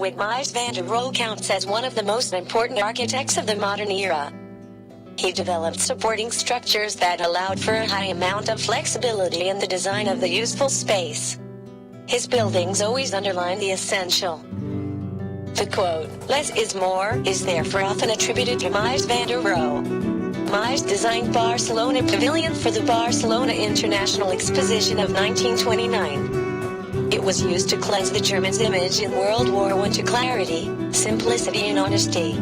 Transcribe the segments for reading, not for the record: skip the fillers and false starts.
Ludwig Mies van der Rohe counts as one of the most important architects of the modern era. He developed supporting structures that allowed for a high amount of flexibility in the design of the useful space. His buildings always underline the essential. The quote, "Less is more," is therefore often attributed to Mies van der Rohe. Mies designed Barcelona Pavilion for the Barcelona International Exposition of 1929. It was used to cleanse the Germans' image in World War I to clarity, simplicity and honesty.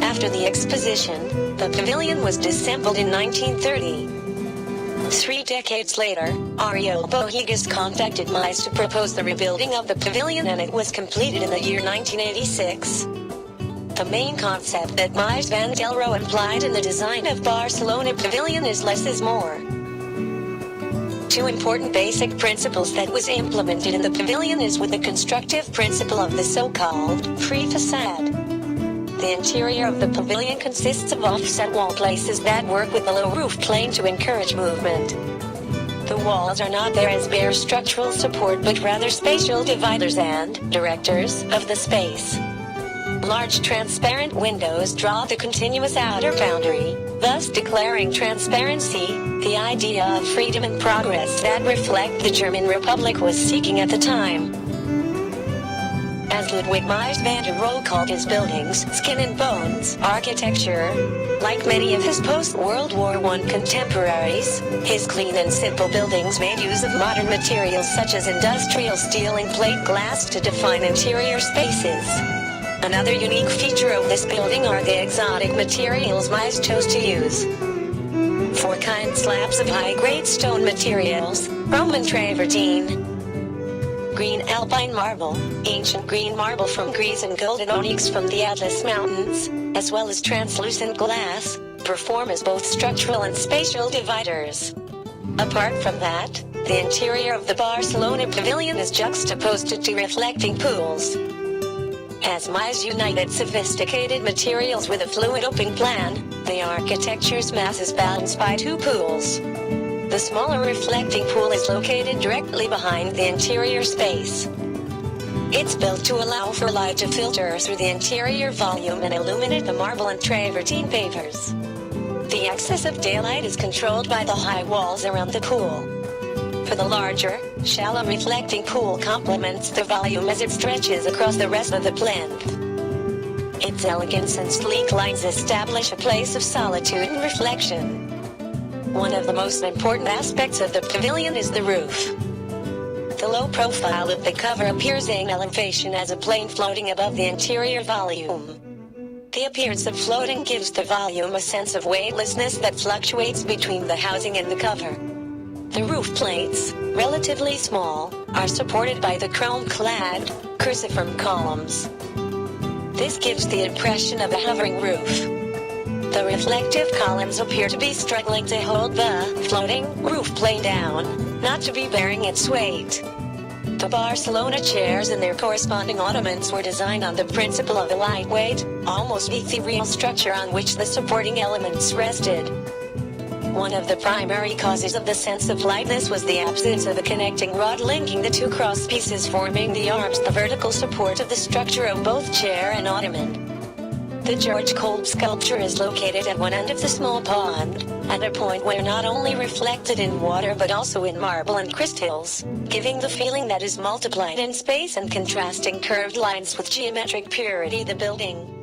After the exposition, the pavilion was disassembled in 1930. 3 decades later, Ariel Bohigas contacted Mies to propose the rebuilding of the pavilion, and it was completed in the year 1986. The main concept that Mies van der Rohe implied in the design of Barcelona Pavilion is less is more. 2 important basic principles that was implemented in the pavilion is with the constructive principle of the so-called free facade. The interior of the pavilion consists of offset wall places that work with the low roof plane to encourage movement. The walls are not there as bare structural support but rather spatial dividers and directors of the space. Large transparent windows draw the continuous outer boundary, thus declaring transparency, the idea of freedom and progress that reflect the German Republic was seeking at the time. As Ludwig Mies van der Rohe called his buildings skin and bones architecture, like many of his post-World War I contemporaries, his clean and simple buildings made use of modern materials such as industrial steel and plate glass to define interior spaces. Another unique feature of this building are the exotic materials Mies chose to use. 4 kind slabs of high-grade stone materials, Roman travertine, green alpine marble, ancient green marble from Greece and golden onyx from the Atlas Mountains, as well as translucent glass, perform as both structural and spatial dividers. Apart from that, the interior of the Barcelona Pavilion is juxtaposed to 2 reflecting pools. As Mies united sophisticated materials with a fluid open plan, the architecture's mass is balanced by 2 pools. The smaller reflecting pool is located directly behind the interior space. It's built to allow for light to filter through the interior volume and illuminate the marble and travertine pavers. The excess of daylight is controlled by the high walls around the pool. For the larger, shallow reflecting pool complements the volume as it stretches across the rest of the plinth. Its elegance and sleek lines establish a place of solitude and reflection. One of the most important aspects of the pavilion is the roof. The low profile of the cover appears in elevation as a plane floating above the interior volume. The appearance of floating gives the volume a sense of weightlessness that fluctuates between the housing and the cover. The roof plates, relatively small, are supported by the chrome-clad, cruciform columns. This gives the impression of a hovering roof. The reflective columns appear to be struggling to hold the floating roof plane down, not to be bearing its weight. The Barcelona chairs and their corresponding ottomans were designed on the principle of a lightweight, almost ethereal structure on which the supporting elements rested. One of the primary causes of the sense of lightness was the absence of a connecting rod linking the 2 cross pieces forming the arms, the vertical support of the structure of both chair and ottoman. The George Kolb sculpture is located at one end of the small pond, at a point where not only reflected in water but also in marble and crystals, giving the feeling that is multiplied in space and contrasting curved lines with geometric purity the building.